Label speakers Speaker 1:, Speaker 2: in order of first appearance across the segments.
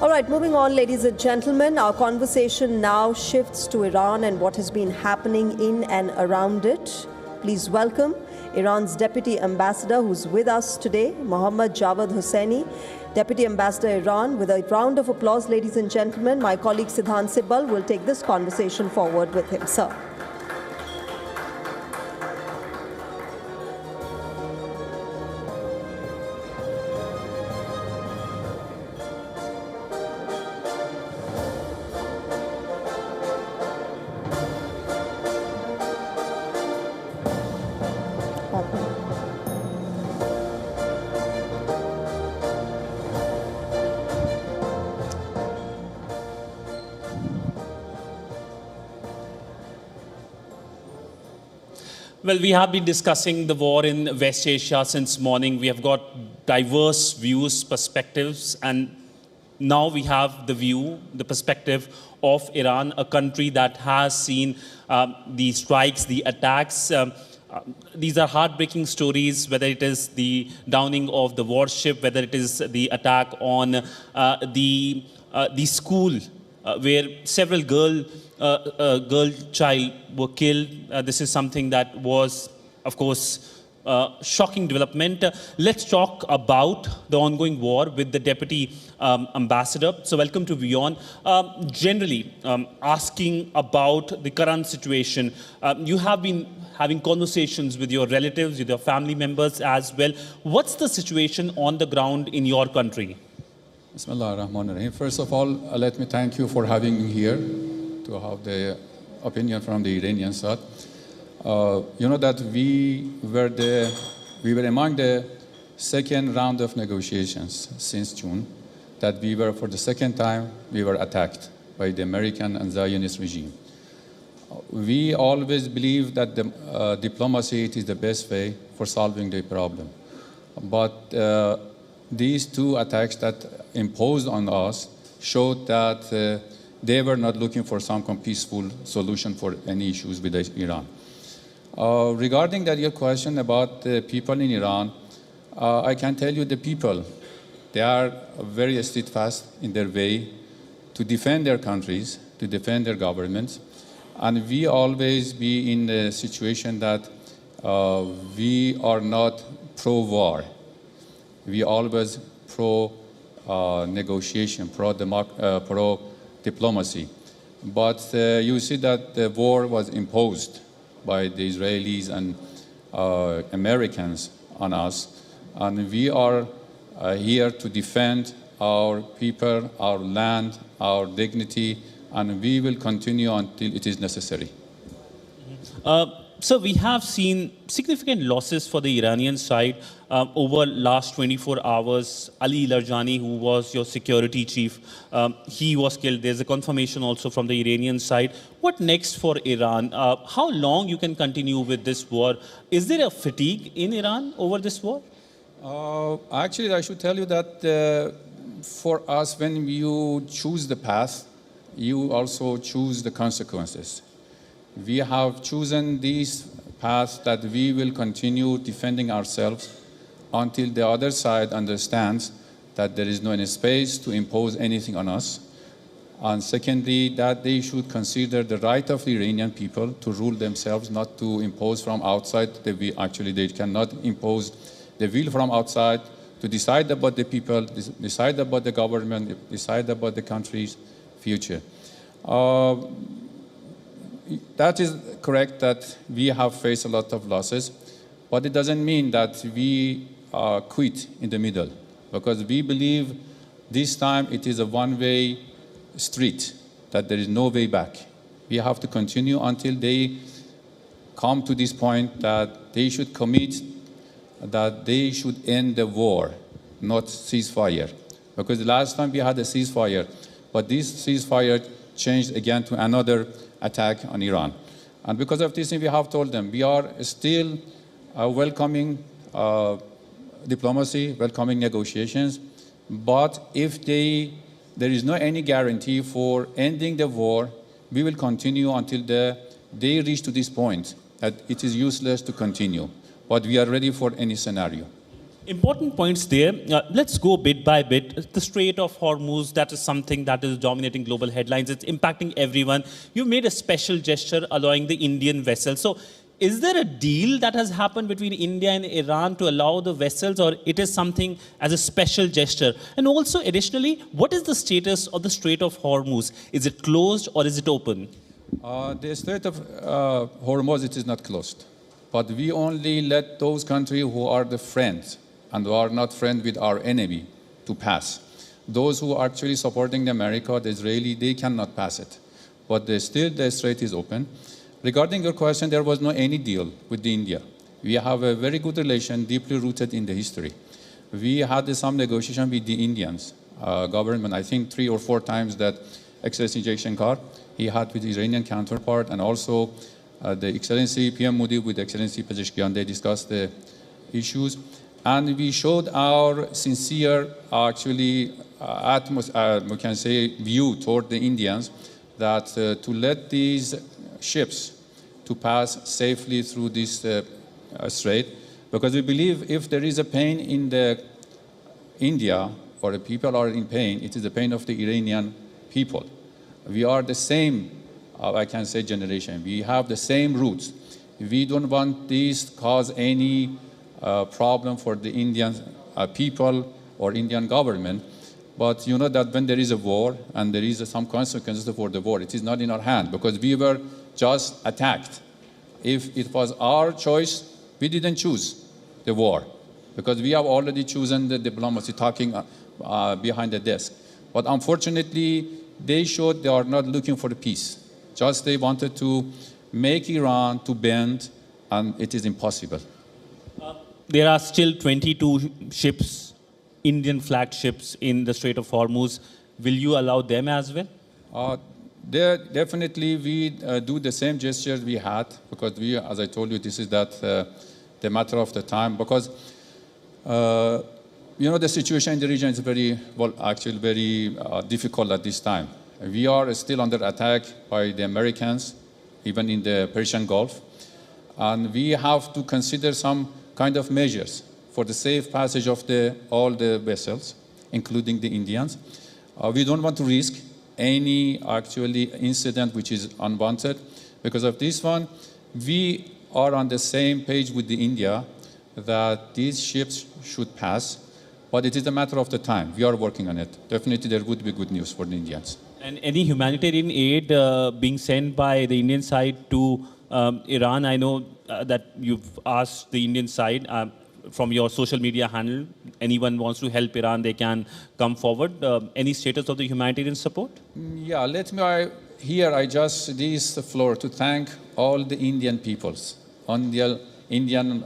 Speaker 1: All right, moving on, ladies and gentlemen, our conversation now shifts to Iran and what has been happening in and around it. Please welcome Iran's Deputy Ambassador, who's with us today, Mohamed Javad Hosseini, Deputy Ambassador Iran. With a round of applause, ladies and gentlemen, my colleague Sidhan Sibal will take this conversation forward with him, sir.
Speaker 2: Well, we have been discussing the war in West Asia since morning. We have got diverse views, perspectives, and now we have the perspective of Iran, a country that has seen the strikes, the attacks. These are heartbreaking stories, whether it is the downing of the warship, whether it is the attack on the school where several girl child were killed. This is something that was, of course, shocking development. Let's talk about the ongoing war with the Deputy Ambassador. So welcome to WION. Generally, asking about the current situation, you have been having conversations with your relatives, with your family members as well. What's the situation on the ground in your country?
Speaker 3: Bismillah ar-Rahman ar-Rahim. First of all, let me thank you for having me here to have the opinion from the Iranian side. You know that we were among the second round of negotiations since June, that we were, for the second time, we were attacked by the American and Zionist regime. We always believe that the diplomacy is the best way for solving the problem. But these two attacks that imposed on us showed that they were not looking for some peaceful solution for any issues with Iran. Regarding your question about the people in Iran, I can tell you the people, they are very steadfast in their way to defend their countries, to defend their governments. And we always be in the situation that we are not pro-war. We always pro-negotiation, pro-diplomacy. But you see that the war was imposed by the Israelis and Americans on us. And we are here to defend our people, our land, our dignity, and we will continue until it is necessary.
Speaker 2: So we have seen significant losses for the Iranian side over last 24 hours. Ali Larjani, who was your security chief, he was killed. There's a confirmation also from the Iranian side. What next for Iran? How long you can continue with this war? Is there a fatigue in Iran over this war?
Speaker 3: Actually, I should tell you that for us, when you choose the path, you also choose the consequences. We have chosen this path that we will continue defending ourselves until the other side understands that there is no any space to impose anything on us. And secondly, that they should consider the right of the Iranian people to rule themselves, not to impose from outside. Actually, they cannot impose the will from outside to decide about the people, decide about the government, decide about the country's future. That is correct that we have faced a lot of losses, but it doesn't mean that we quit in the middle, because we believe this time it is a one-way street, that there is no way back. We have to continue until they come to this point that they should commit, that they should end the war, not ceasefire. Because the last time we had a ceasefire, but this ceasefire changed again to another attack on Iran. And because of this, we have told them we are still welcoming diplomacy, welcoming negotiations, but if there is no any guarantee for ending the war, we will continue until they reach to this point that it is useless to continue. But we are ready for any scenario.
Speaker 2: Important points there. Let's go bit by bit. The Strait of Hormuz, that is something that is dominating global headlines. It's impacting everyone. You made a special gesture allowing the Indian vessels. So is there a deal that has happened between India and Iran to allow the vessels, or it is something as a special gesture? And also, additionally, what is the status of the Strait of Hormuz? Is it closed or is it open?
Speaker 3: The Strait of Hormuz, it is not closed. But we only let those countries who are the friends and who are not friends with our enemy to pass. Those who are actually supporting America, the Israeli, they cannot pass it. But still the strait is open. Regarding your question, there was no any deal with India. We have a very good relation, deeply rooted in the history. We had some negotiation with the Indians government, I think 3 or 4 times that Excellency Jaishankar, he had with his Iranian counterpart, and also the Excellency PM Modi with Excellency Pezeshkian, they discussed the issues. And we showed our sincere, actually, we can say, view toward the Indians that to let these ships to pass safely through this strait, because we believe if there is a pain in the India or the people are in pain, it is the pain of the Iranian people. We are the same, I can say, generation. We have the same roots. We don't want this to cause any problem for the Indian people or Indian government. But you know that when there is a war and there is some consequences for the war, it is not in our hand because we were just attacked. If it was our choice, we didn't choose the war because we have already chosen the diplomacy talking behind the desk. But unfortunately, they showed they are not looking for the peace. Just they wanted to make Iran to bend, and it is impossible.
Speaker 2: There are still 22 ships, Indian flagged ships in the Strait of Hormuz. Will you allow them as well?
Speaker 3: Definitely, we do the same gestures we had because we, as I told you, this is the matter of the time because you know the situation in the region is very, well, actually very difficult at this time. We are still under attack by the Americans, even in the Persian Gulf, and we have to consider some kind of measures for the safe passage of all the vessels, including the Indians. We don't want to risk any actually incident which is unwanted. Because of this one, we are on the same page with the India that these ships should pass, but it is a matter of the time. We are working on it. Definitely there would be good news for the Indians.
Speaker 2: And any humanitarian aid being sent by the Indian side to Iran? I know that you've asked the Indian side from your social media handle, anyone wants to help Iran, they can come forward. Any status of the humanitarian support?
Speaker 3: Yeah, let me, here I just use the floor to thank all the Indian peoples, on the Indian,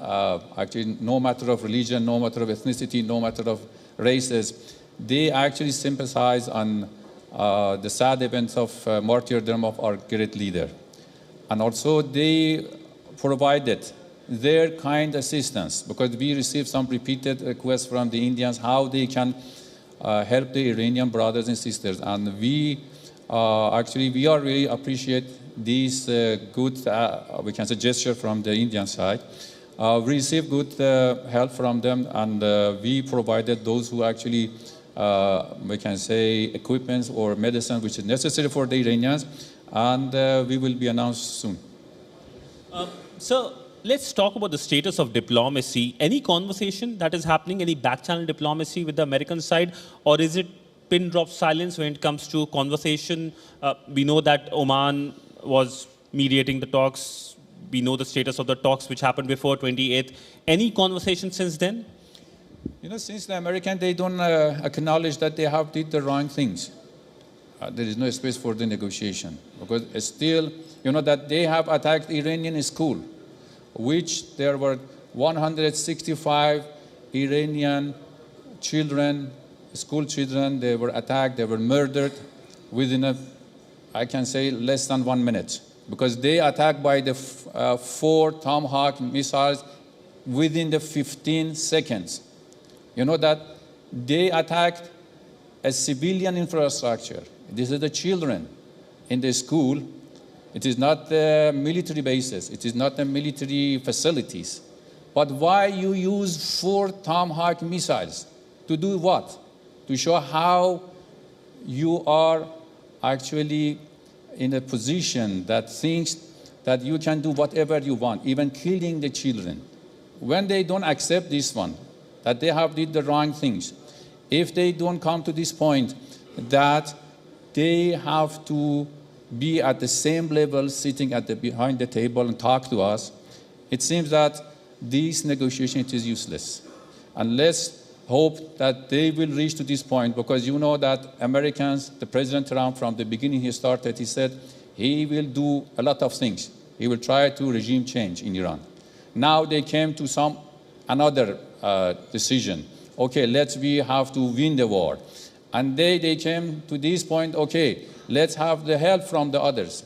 Speaker 3: actually no matter of religion, no matter of ethnicity, no matter of races, they actually sympathize on the sad events of martyrdom of our great leader. And also they provided their kind assistance because we received some repeated requests from the Indians how they can help the Iranian brothers and sisters. And we actually, we are really appreciate these good, we can say, gesture from the Indian side. We received good help from them, and we provided those who actually, we can say, equipment or medicine which is necessary for the Iranians, and we will be announced soon.
Speaker 2: So let's talk about the status of diplomacy. Any conversation that is happening, any back-channel diplomacy with the American side, or is it pin-drop silence when it comes to conversation? We know that Oman was mediating the talks. We know the status of the talks which happened before 28th. Any conversation since then?
Speaker 3: You know, since the Americans, they don't acknowledge that they have did the wrong things. There is no space for the negotiation because still, you know, that they have attacked Iranian school, which there were 165 Iranian children, school children, they were attacked, they were murdered within I can say less than 1 minute because they attacked by the 4 Tomahawk missiles within the 15 seconds. You know that they attacked a civilian infrastructure. This is the children in the school. It is not the military bases. It is not the military facilities. But why you use 4 Tomahawk missiles? To do what? To show how you are actually in a position that thinks that you can do whatever you want, even killing the children. When they don't accept this one, that they have did the wrong things, if they don't come to this point that they have to be at the same level, sitting behind the table and talk to us, it seems that this negotiation is useless. And let's hope that they will reach to this point, because you know that Americans, the President Trump, from the beginning he said he will do a lot of things. He will try to regime change in Iran. Now they came to another decision. Okay, we have to win the war. And they came to this point, okay, let's have the help from the others.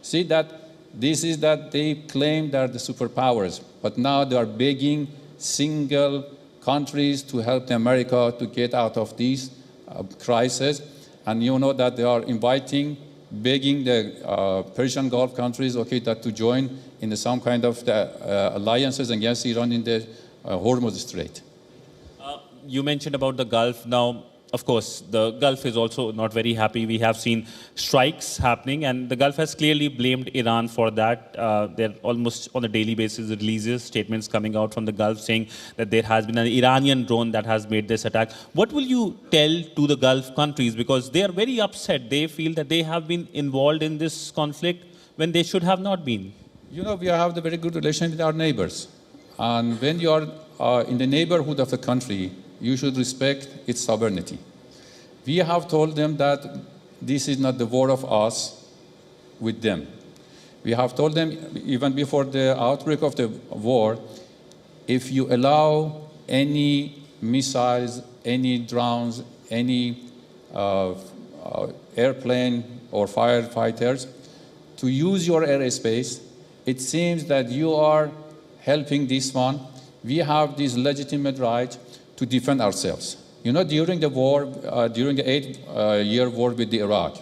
Speaker 3: See that this is that they claim they're the superpowers, but now they are begging single countries to help America to get out of this crisis. And you know that they are begging the Persian Gulf countries, okay, that to join in some kind of alliances against Iran in the Hormuz Strait.
Speaker 2: You mentioned about the Gulf. Now, of course, the Gulf is also not very happy. We have seen strikes happening, and the Gulf has clearly blamed Iran for that. There almost on a daily basis releases statements coming out from the Gulf saying that there has been an Iranian drone that has made this attack. What will you tell to the Gulf countries? Because they are very upset. They feel that they have been involved in this conflict when they should have not been.
Speaker 3: You know, we have a very good relation with our neighbors. And when you are in the neighborhood of the country, you should respect its sovereignty. We have told them that this is not the war of us with them. We have told them, even before the outbreak of the war, if you allow any missiles, any drones, any airplane or firefighters to use your airspace, it seems that you are helping this one. We have this legitimate right to defend ourselves. You know, during the war, during the 8-year war with Iraq,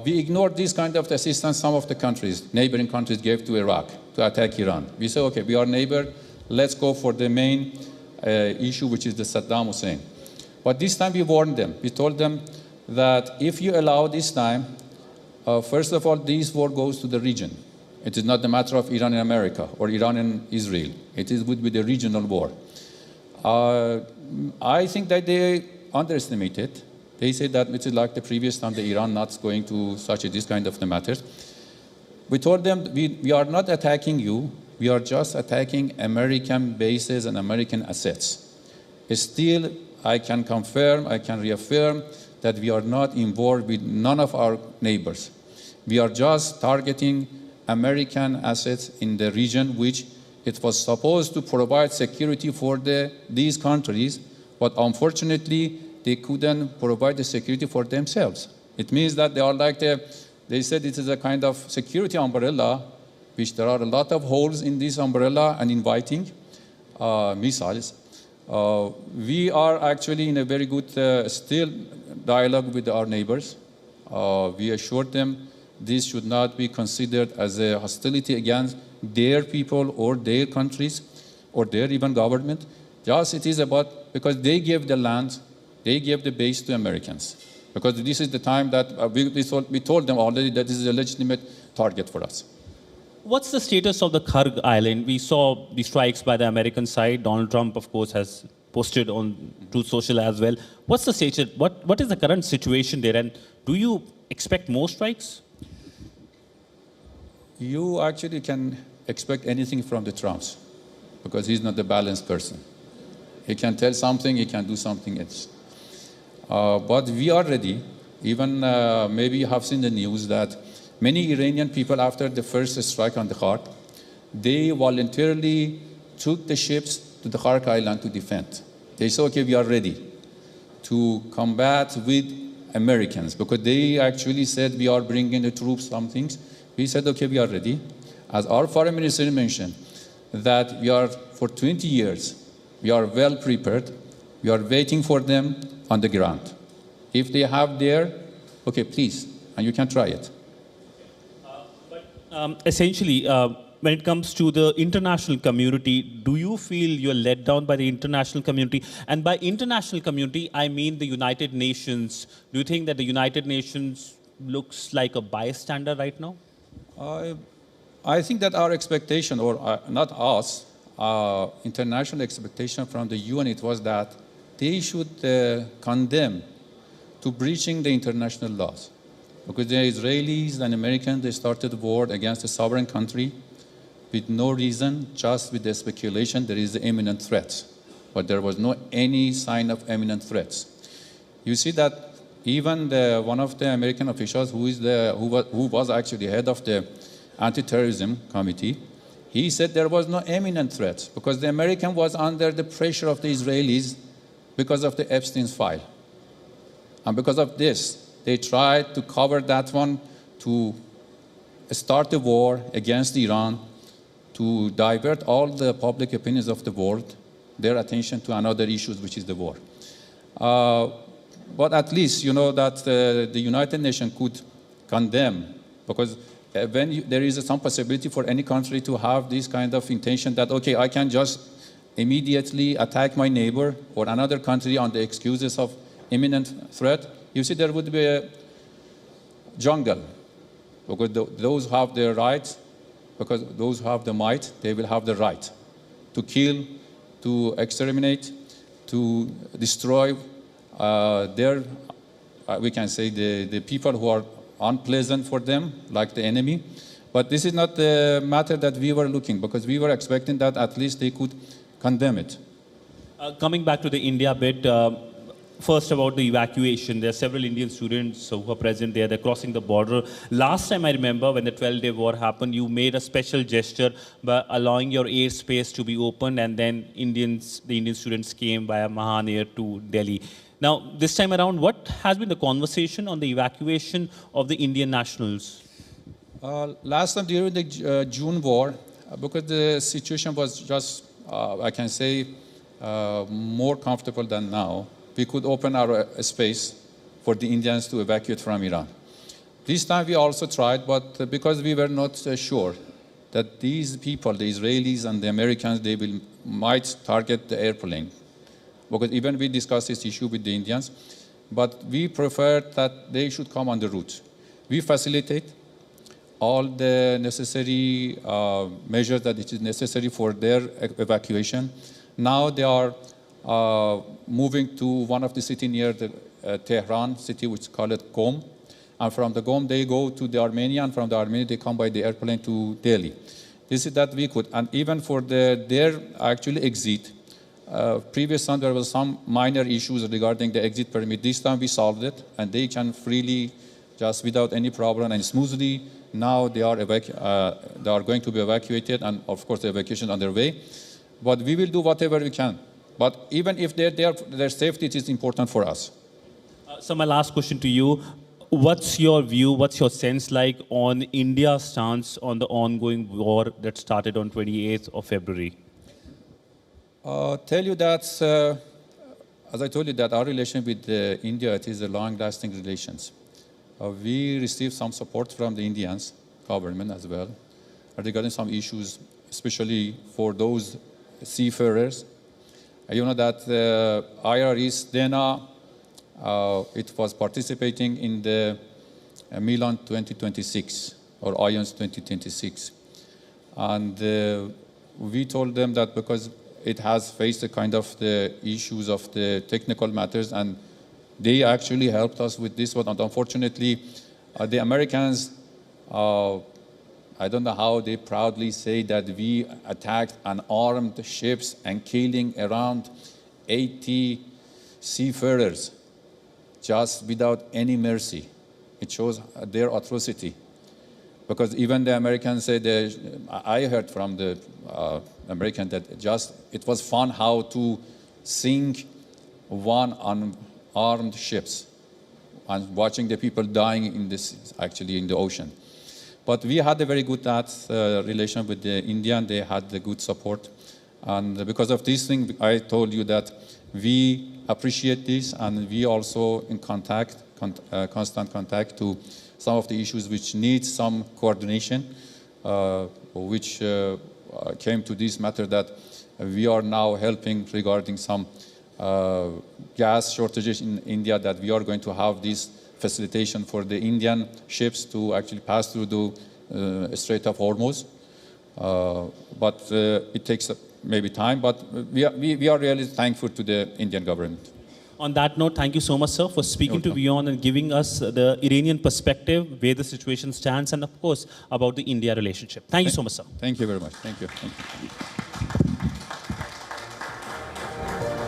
Speaker 3: we ignored this kind of assistance some of the countries, neighboring countries, gave to Iraq to attack Iran. We said, okay, we are neighbor, let's go for the main issue, which is the Saddam Hussein. But this time we warned them. We told them that if you allow this time, first of all, this war goes to the region. It is not the matter of Iran and America or Iran and Israel. It would be the regional war. I think that they underestimated. They said that it is like the previous time, the Iran not going to this kind of the matters. We told them we are not attacking you. We are just attacking American bases and American assets. Still, I can confirm, I can reaffirm that we are not involved with none of our neighbors. We are just targeting American assets in the region, which it was supposed to provide security for these countries, but unfortunately, they couldn't provide the security for themselves. It means that they are like they said it is a kind of security umbrella, which there are a lot of holes in this umbrella and inviting missiles. We are actually in a very good still dialogue with our neighbors. We assured them this should not be considered as a hostility against their people or their countries or their even government. Just it is about, because they gave the land, they gave the base to Americans. Because this is the time that we told them already that this is a legitimate target for us.
Speaker 2: What's the status of the Karg Island? We saw the strikes by the American side. Donald Trump, of course, has posted on Truth Social as well. What's the status? What is the current situation there? And do you expect more strikes?
Speaker 3: You actually can expect anything from the Trumps, because he's not a balanced person. He can tell something, he can do something else. But we are ready. Even maybe you have seen the news that many Iranian people, after the first strike on the Karg, they voluntarily took the ships to the Karg Island to defend. They said, okay, we are ready to combat with Americans, because they actually said we are bringing the troops, some things. We said, okay, we are ready. As our foreign minister mentioned, that we are, for 20 years, we are well prepared. We are waiting for them on the ground. If they have there, okay, please, and you can try it.
Speaker 2: Essentially, when it comes to the international community, do you feel you're let down by the international community? And by international community, I mean the United Nations. Do you think that the United Nations looks like a bystander right now?
Speaker 3: I think that our expectation, or not us, international expectation from the UN, it was that they should condemn to breaching the international laws. Because the Israelis and Americans, they started war against a sovereign country with no reason, just with the speculation there is an imminent threat. But there was no any sign of imminent threats. You see that even one of the American officials who was actually head of the anti-terrorism committee, he said there was no imminent threat because the American was under the pressure of the Israelis because of the Epstein's file. And because of this, they tried to cover that one to start a war against Iran, to divert all the public opinions of the world, their attention to another issue, which is the war. But at least, you know, that the United Nations could condemn, because when there is some possibility for any country to have this kind of intention that, okay, I can just immediately attack my neighbor or another country on the excuses of imminent threat, you see there would be a jungle, because those who have the right, because those who have the might, they will have the right to kill, to exterminate, to destroy we can say, the people who are unpleasant for them, like the enemy. But this is not the matter that we were looking, because we were expecting that at least they could condemn it.
Speaker 2: Coming back to the India bit, first about the evacuation, there are several Indian students who are present there. They're crossing the border. Last time I remember when the 12-day war happened, you made a special gesture by allowing your airspace to be opened, and then the Indian students came via Mahan Air to Delhi. Now, this time around, what has been the conversation on the evacuation of the Indian nationals?
Speaker 3: Last time during the June war, because the situation was just, I can say, more comfortable than now, we could open our space for the Indians to evacuate from Iran. This time we also tried, but because we were not sure that these people, the Israelis and the Americans, they might target the airplane. Because even we discussed this issue with the Indians, but we preferred that they should come on the route. We facilitate all the necessary measures that it is necessary for their evacuation. Now they are moving to one of the cities near the Tehran city, which is called Qom. And from the Qom, they go to the Armenia, and from the Armenia, they come by the airplane to Delhi. This is that we could. And even for their actually exit, previous time there was some minor issues regarding the exit permit. This time we solved it, and they can freely, just without any problem and smoothly, now they are going to be evacuated, and of course the evacuation on their way. But we will do whatever we can. But even if their safety is important for us.
Speaker 2: So my last question to you, what's your view, what's your sense like on India's stance on the ongoing war that started on 28th of February?
Speaker 3: Tell you that, as I told you, that our relation with India, it is a long-lasting relations. We received some support from the Indians government as well regarding some issues, especially for those seafarers. You know that IRS DENA, it was participating in the Milan 2026 or IONS 2026. And we told them that because it has faced a kind of the issues of the technical matters, and they actually helped us with this one. And unfortunately, the Americans, I don't know how they proudly say that we attacked unarmed ships and killing around 80 seafarers just without any mercy. It shows their atrocity. Because even the Americans said, I heard from the American that it was fun how to sink one unarmed ships and watching the people dying in this, actually in the ocean. But we had a very good relation with the Indian. They had the good support. And because of this thing, I told you that we appreciate this, and we also in constant contact to some of the issues which need some coordination. which came to this matter that we are now helping regarding some gas shortages in India, that we are going to have this facilitation for the Indian ships to actually pass through the Strait of Hormuz. But it takes maybe time, but we are really thankful to the Indian government.
Speaker 2: On that note, thank you so much, sir, for speaking to WION and giving us the Iranian perspective, where the situation stands, and of course, about the India relationship. Thank you so much, sir.
Speaker 3: Thank you very much. Thank you. Thank you.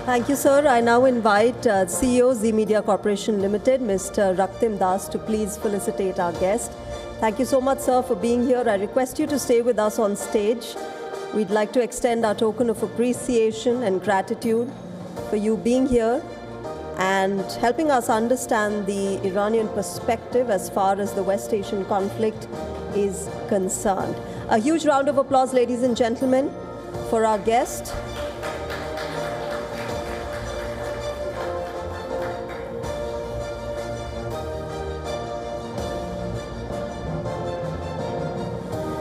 Speaker 1: Thank you, sir. I now invite CEO, Zee Media Corporation Limited, Mr. Raktim Das, to please felicitate our guest. Thank you so much, sir, for being here. I request you to stay with us on stage. We'd like to extend our token of appreciation and gratitude for you being here and helping us understand the Iranian perspective as far as the West Asian conflict is concerned. A huge round of applause, ladies and gentlemen, for our guest.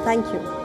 Speaker 1: Thank you.